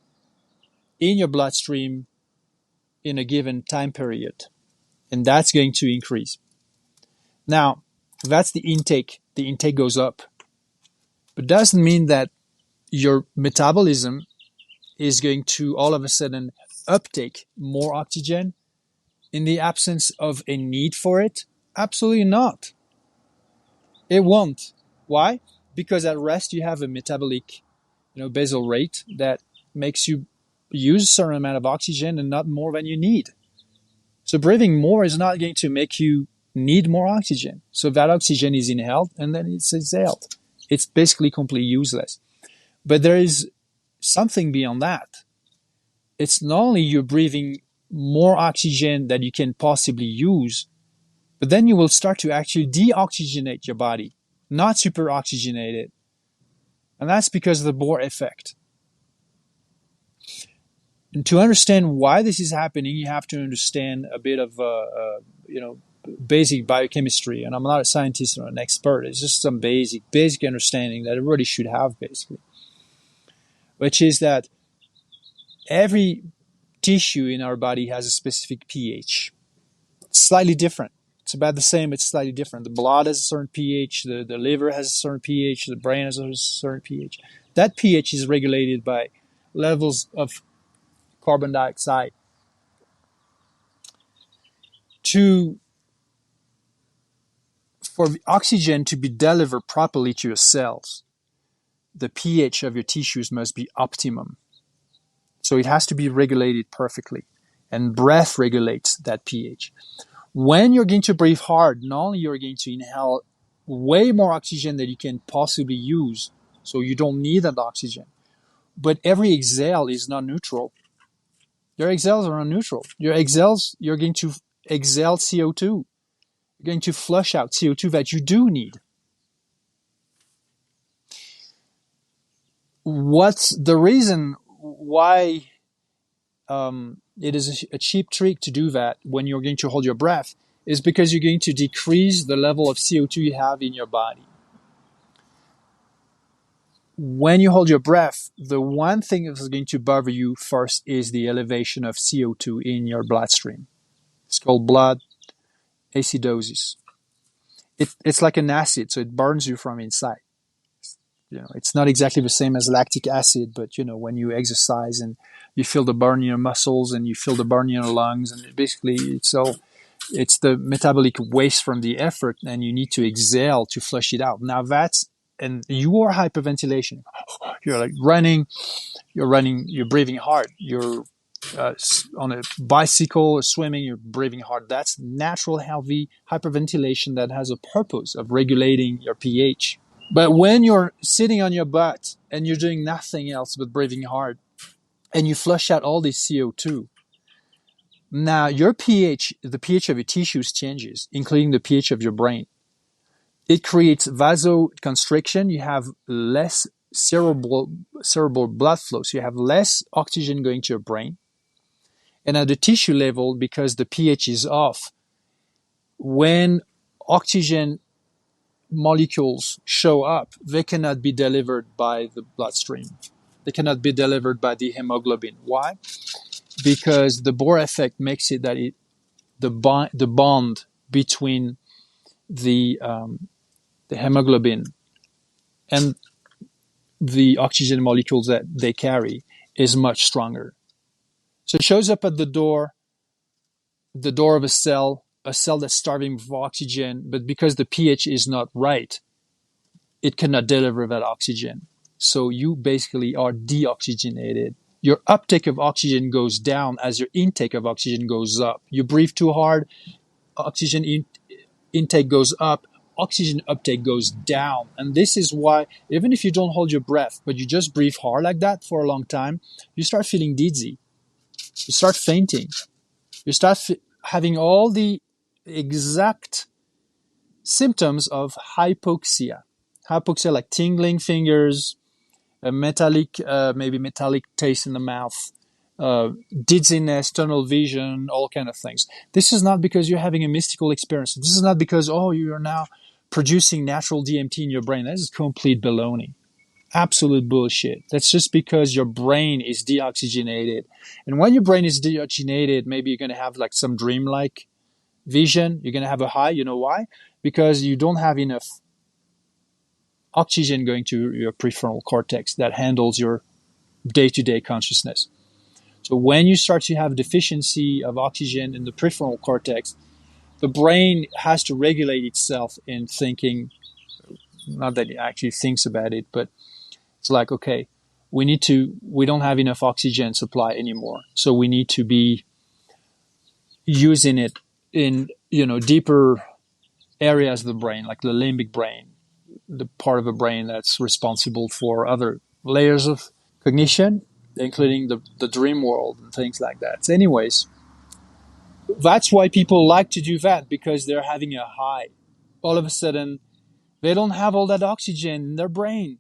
in your bloodstream in a given time period. And that's going to increase. Now, that's the intake. The intake goes up. But it doesn't mean that your metabolism is going to all of a sudden uptake more oxygen in the absence of a need for it. Absolutely not. It won't. Why? Because at rest you have a metabolic, basal rate that makes you use a certain amount of oxygen and not more than you need. So breathing more is not going to make you need more oxygen. So that oxygen is inhaled and then it's exhaled. It's basically completely useless. But there is something beyond that. It's not only you're breathing more oxygen that you can possibly use, but then you will start to actually deoxygenate your body, not superoxygenate it. And that's because of the Bohr effect. to understand why this is happening, you have to understand a bit of basic biochemistry. And I'm not a scientist or an expert. It's just some basic understanding that everybody should have, basically, which is that every tissue in our body has a specific pH. It's slightly different. It's about the same, it's slightly different. The blood has a certain pH, the liver has a certain pH, the brain has a certain pH. That pH is regulated by levels of carbon dioxide. For the oxygen to be delivered properly to your cells, the pH of your tissues must be optimum. So it has to be regulated perfectly. And breath regulates that pH. When you're going to breathe hard, not only you're going to inhale way more oxygen than you can possibly use, so you don't need that oxygen, but every exhale is not neutral. Your exhales are not neutral. Your exhales, you're going to exhale CO2. You're going to flush out CO2 that you do need. What's the reason why it is a cheap trick to do that when you're going to hold your breath is because you're going to decrease the level of CO2 you have in your body. When you hold your breath, the one thing that's going to bother you first is the elevation of CO2 in your bloodstream. It's called blood acidosis. It's like an acid, so it burns you from inside. It's not exactly the same as lactic acid, but when you exercise and you feel the burn in your muscles and you feel the burn in your lungs, and basically it's the metabolic waste from the effort, and you need to exhale to flush it out. Now and you are hyperventilation. You're like running, you're breathing hard. You're on a bicycle or swimming, you're breathing hard. That's natural, healthy hyperventilation that has a purpose of regulating your pH. But when you're sitting on your butt and you're doing nothing else but breathing hard, and you flush out all this CO2, now your pH, the pH of your tissues changes, including the pH of your brain. It creates vasoconstriction. You have less cerebral blood flow, so you have less oxygen going to your brain. And at the tissue level, because the pH is off, when oxygen molecules show up, they cannot be delivered by the bloodstream. They cannot be delivered by the hemoglobin. Why? Because the Bohr effect makes it that the bond between the hemoglobin and the oxygen molecules that they carry is much stronger. So it shows up at the door of a cell that's starving for oxygen, but because the pH is not right, it cannot deliver that oxygen. So you basically are deoxygenated. Your uptake of oxygen goes down as your intake of oxygen goes up. You breathe too hard, oxygen intake goes up, oxygen uptake goes down. And this is why, even if you don't hold your breath, but you just breathe hard like that for a long time, you start feeling dizzy. You start fainting. You start having all the exact symptoms of hypoxia. Hypoxia, like tingling fingers, a metallic taste in the mouth, dizziness, tunnel vision, all kind of things. This is not because you're having a mystical experience. This is not because, you are now producing natural DMT in your brain. That is complete baloney. Absolute bullshit. That's just because your brain is deoxygenated. And when your brain is deoxygenated, maybe you're going to have like some dreamlike vision. You're going to have a high. You know why? Because you don't have enough oxygen going to your prefrontal cortex that handles your day-to-day consciousness. So when you start to have deficiency of oxygen in the prefrontal cortex, the brain has to regulate itself in thinking, not that it actually thinks about it, but it's like, okay, we don't have enough oxygen supply anymore. So we need to be using it in, deeper areas of the brain, like the limbic brain, the part of the brain that's responsible for other layers of cognition, including the dream world and things like that. So anyways, that's why people like to do that, because they're having a high. All of a sudden, they don't have all that oxygen in their brain,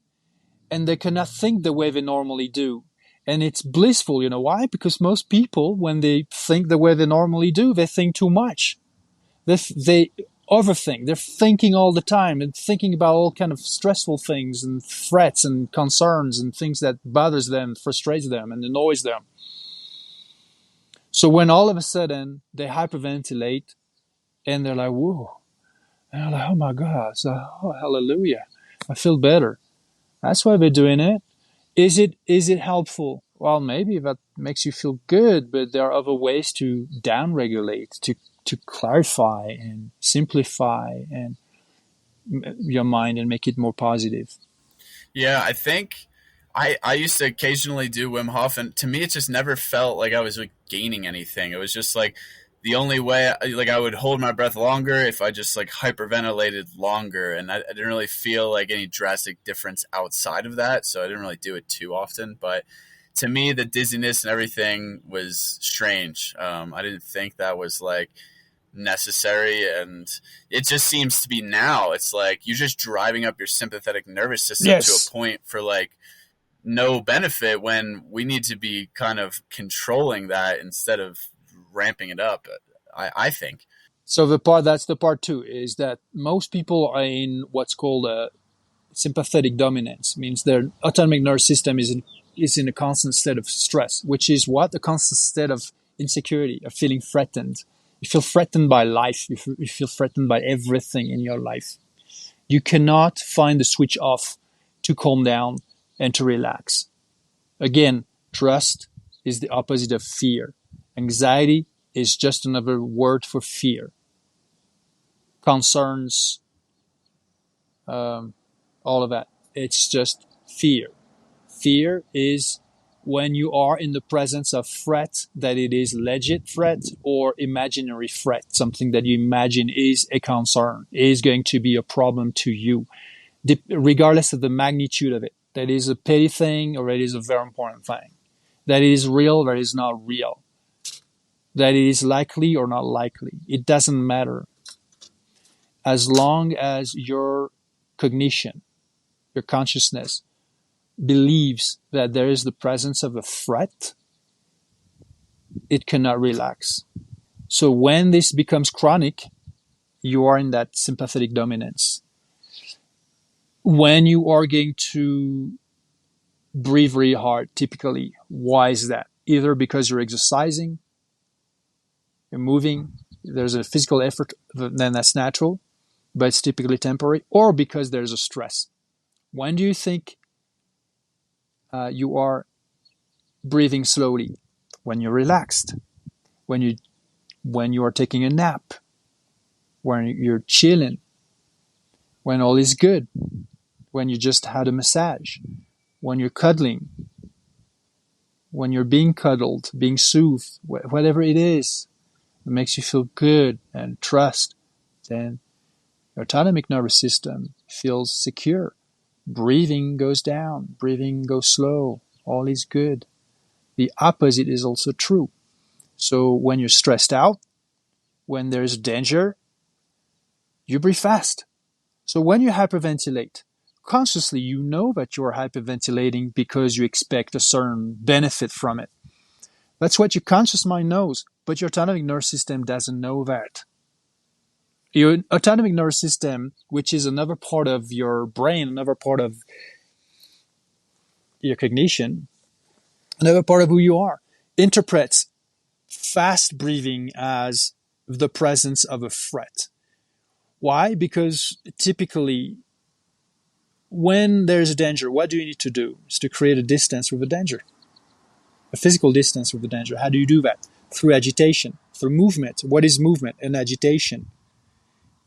and they cannot think the way they normally do. And it's blissful. You know why? Because most people, when they think the way they normally do, they think too much. They overthink. They're thinking all the time and thinking about all kind of stressful things and threats and concerns and things that bothers them, frustrates them, and annoys them. So when all of a sudden they hyperventilate and they're like, whoa, and they're like, oh my God, so, oh, hallelujah, I feel better. That's why they're doing it. Is it helpful? Well, maybe that makes you feel good, but there are other ways to downregulate, to clarify and simplify and your mind and make it more positive. Yeah, I think I used to occasionally do Wim Hof, and to me, it just never felt like I was like gaining anything. It was just like the only way, like I would hold my breath longer if I just like hyperventilated longer, and I didn't really feel like any drastic difference outside of that, so I didn't really do it too often. But to me, the dizziness and everything was strange. I didn't think that was like necessary, and it just seems to be now. It's like you're just driving up your sympathetic nervous system to a point for like no benefit, when we need to be kind of controlling that instead of ramping it up, I think. So that's the part two, is that most people are in what's called a sympathetic dominance. It means their autonomic nervous system is in a constant state of stress, which is what? A constant state of insecurity, of feeling threatened. You feel threatened by life. You feel threatened by everything in your life. You cannot find the switch off to calm down and to relax. Again, trust is the opposite of fear. Anxiety is just another word for fear. Concerns, all of that. It's just fear. Fear is when you are in the presence of threat, that it is legit threat or imaginary threat, something that you imagine is a concern, is going to be a problem to you, regardless of the magnitude of it. That is a petty thing or it is a very important thing. That it is real or it is not real. That it is likely or not likely. It doesn't matter. As long as your cognition, your consciousness, believes that there is the presence of a threat, it cannot relax. So when this becomes chronic, you are in that sympathetic dominance. When you are going to breathe really hard, typically, why is that? Either because you're exercising, you're moving, there's a physical effort, then that's natural, but it's typically temporary, or because there's a stress. When do you think you are breathing slowly? When you're relaxed, when you are taking a nap, when you're chilling, when all is good, when you just had a massage, when you're cuddling, when you're being cuddled, being soothed, whatever it is that makes you feel good and trust, then your autonomic nervous system feels secure. Breathing goes down, breathing goes slow, all is good. The opposite is also true. So when you're stressed out, when there's danger, you breathe fast. So when you hyperventilate, consciously you know that you're hyperventilating because you expect a certain benefit from it. That's what your conscious mind knows, but your autonomic nervous system doesn't know that. Your autonomic nervous system, which is another part of your brain, another part of your cognition, another part of who you are, interprets fast breathing as the presence of a threat. Why? Because typically, when there's a danger, what do you need to do? Is to create a distance with the danger, a physical distance with the danger. How do you do that? Through agitation, through movement. What is movement? An agitation.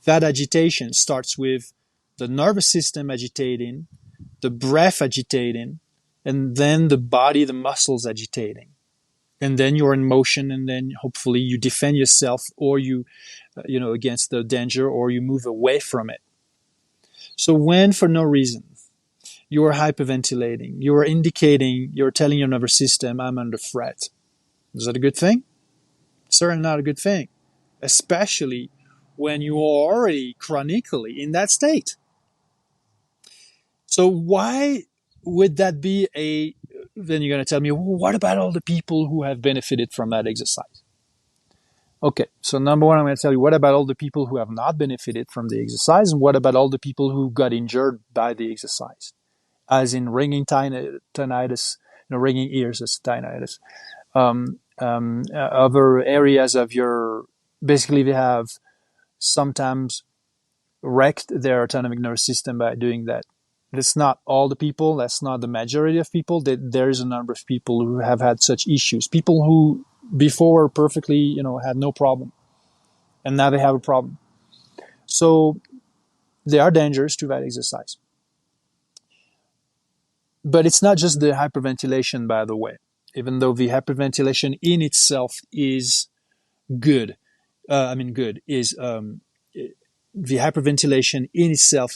That agitation starts with the nervous system agitating, the breath agitating, and then the body, the muscles agitating. And then you're in motion, and then hopefully you defend yourself, or you against the danger, or you move away from it. So when, for no reason, you are hyperventilating, you are indicating, you're telling your nervous system, I'm under threat. Is that a good thing? Certainly not a good thing, especially when you are already chronically in that state. So why would that be a then you're going to tell me, well, what about all the people who have benefited from that exercise? Okay, so number one, I'm going to tell you, what about all the people who have not benefited from the exercise? And what about all the people who got injured by the exercise? As in ringing tinnitus, ringing ears as tinnitus. Other areas of your, basically they have sometimes wrecked their autonomic nervous system by doing that. That's not all the people. That's not the majority of people. There is a number of people who have had such issues. People who before were perfectly, had no problem, and now they have a problem. So there are dangers to that exercise. But it's not just the hyperventilation, by the way. Even though the hyperventilation in itself is good, the hyperventilation in itself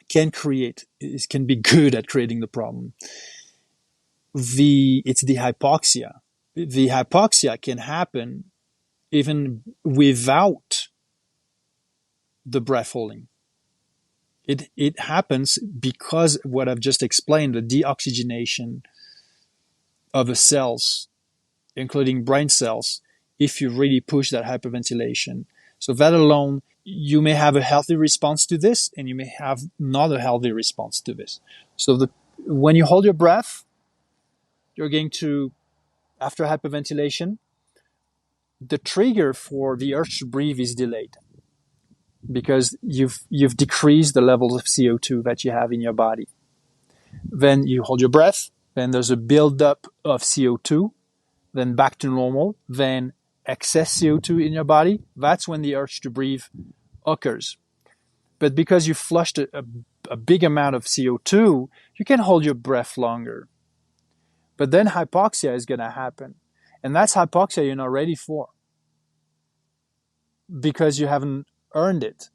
can be good at creating the problem. It's the hypoxia. The hypoxia can happen even without the breath holding. It happens because what I've just explained, the deoxygenation of the cells, including brain cells, if you really push that hyperventilation. So that alone, you may have a healthy response to this, and you may have not a healthy response to this. So when you hold your breath, you're going to, after hyperventilation, the trigger for the urge to breathe is delayed because you've decreased the levels of CO2 that you have in your body. Then you hold your breath, then there's a buildup of CO2, then back to normal, then excess CO2 in your body. That's when the urge to breathe occurs. But because you flushed a big amount of CO2, you can hold your breath longer. But then hypoxia is going to happen. And that's hypoxia you're not ready for because you haven't earned it.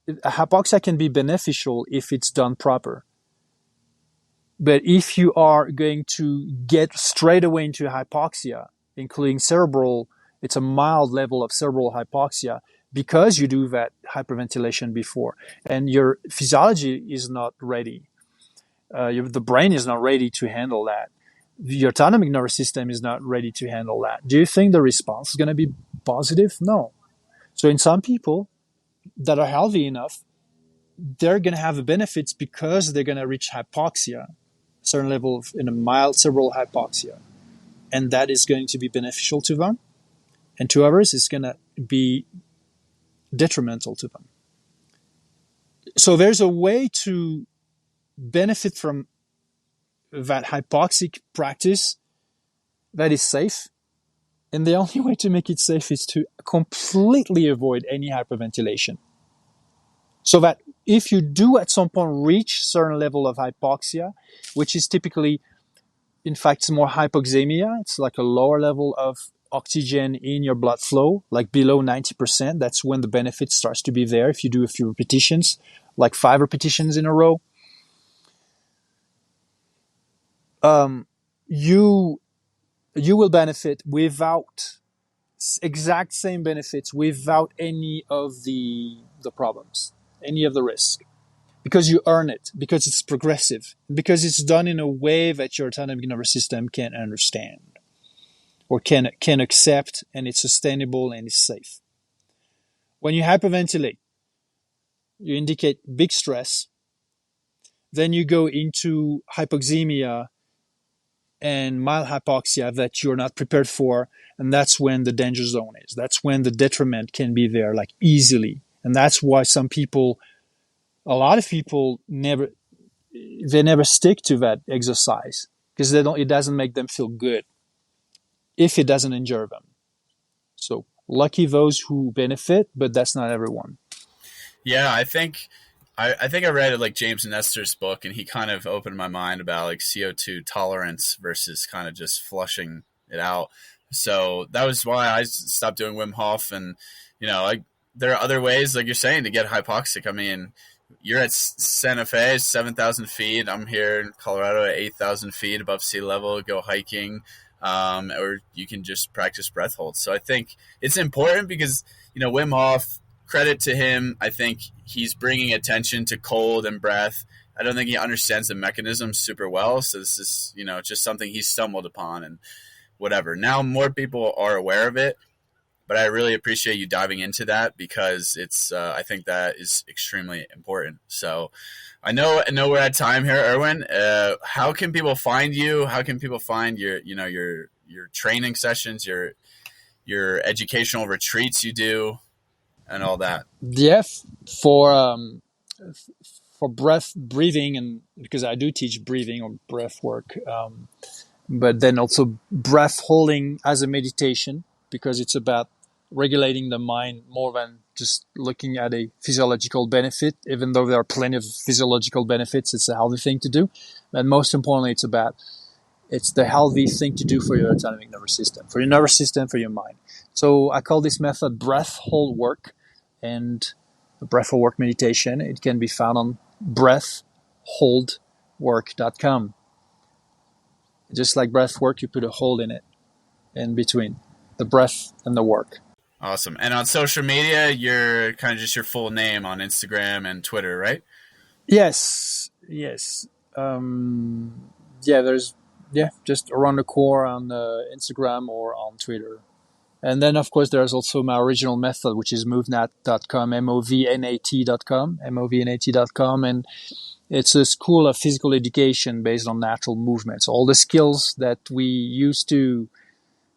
Hypoxia can be beneficial if it's done proper. But if you are going to get straight away into hypoxia, including cerebral, it's a mild level of cerebral hypoxia because you do that hyperventilation before and your physiology is not ready. The brain is not ready to handle that. Your autonomic nervous system is not ready to handle that. Do you think the response is going to be positive? No. So in some people that are healthy enough, they're going to have the benefits because they're going to reach hypoxia, a certain level of in a mild cerebral hypoxia. And that is going to be beneficial to them. And to others, it's going to be detrimental to them. So there's a way to benefit from that hypoxic practice that is safe. And the only way to make it safe is to completely avoid any hyperventilation. So that if you do at some point reach a certain level of hypoxia, which is typically, in fact, it's more hypoxemia, it's like a lower level of oxygen in your blood flow, like below 90%, that's when the benefit starts to be there. If you do a few repetitions, like 5 repetitions in a row, you will benefit without exact same benefits, without any of the problems, any of the risk, because you earn it, because it's progressive, because it's done in a way that your autonomic nervous system can understand or can accept, and it's sustainable and it's safe. When you hyperventilate, you indicate big stress, then you go into hypoxemia and mild hypoxia that you're not prepared for, and that's when the danger zone is. That's when the detriment can be there, like easily. And that's why a lot of people never stick to that exercise because it doesn't make them feel good if it doesn't injure them. So lucky those who benefit, but that's not everyone. Yeah, I think I read like James Nestor's book, and he kind of opened my mind about like CO2 tolerance versus kind of just flushing it out. So that was why I stopped doing Wim Hof, and there are other ways, like you're saying, to get hypoxic. I mean, you're at Santa Fe, 7,000 feet. I'm here in Colorado at 8,000 feet above sea level. Go hiking, or you can just practice breath holds. So I think it's important because Wim Hof, credit to him, I think he's bringing attention to cold and breath I don't think he understands the mechanism super well. So this is, just something he stumbled upon and whatever. Now more people are aware of it, but I really appreciate you diving into that because I think that is extremely important. So I know we're at time here, Erwan. How can people find you? How can people find your training sessions, your educational retreats you do, and all that? Yeah, for breathing, and because I do teach breathing or breath work, but then also breath holding as a meditation, because it's about regulating the mind more than just looking at a physiological benefit. Even though there are plenty of physiological benefits, it's a healthy thing to do. And most importantly, it's the healthy thing to do for your autonomic nervous system, for your mind. So I call this method breath hold work, and breath hold work meditation. It can be found on breathholdwork.com. Just like breath work, you put a hold in it, in between the breath and the work. Awesome. And on social media, you're kind of just your full name on Instagram and Twitter, right? Yes. There's just Erwan Le Corre on Instagram or on Twitter. And then, of course, there's also my original method, which is MovNat.com, MovNat.com. And it's a school of physical education based on natural movements. All the skills that we used to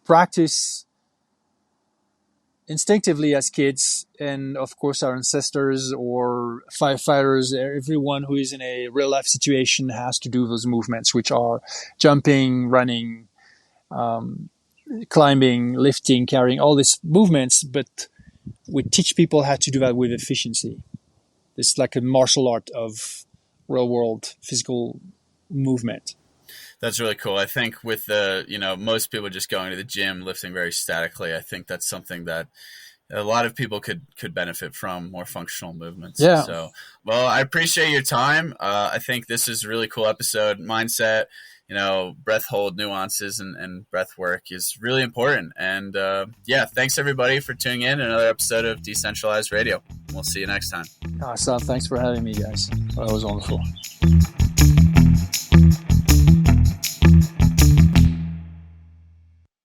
practice instinctively as kids, and of course our ancestors or firefighters, everyone who is in a real life situation has to do those movements, which are jumping, running, climbing, lifting, carrying, all these movements, but we teach people how to do that with efficiency. It's like a martial art of real world physical movement. That's really cool. I think with most people just going to the gym, lifting very statically, I think that's something that a lot of people could benefit from, more functional movements. Yeah. So, well, I appreciate your time. I think this is a really cool episode. Mindset, breath hold nuances and breath work is really important. And thanks everybody for tuning in another episode of Decentralized Radio. We'll see you next time. Awesome. Thanks for having me, guys. That was wonderful.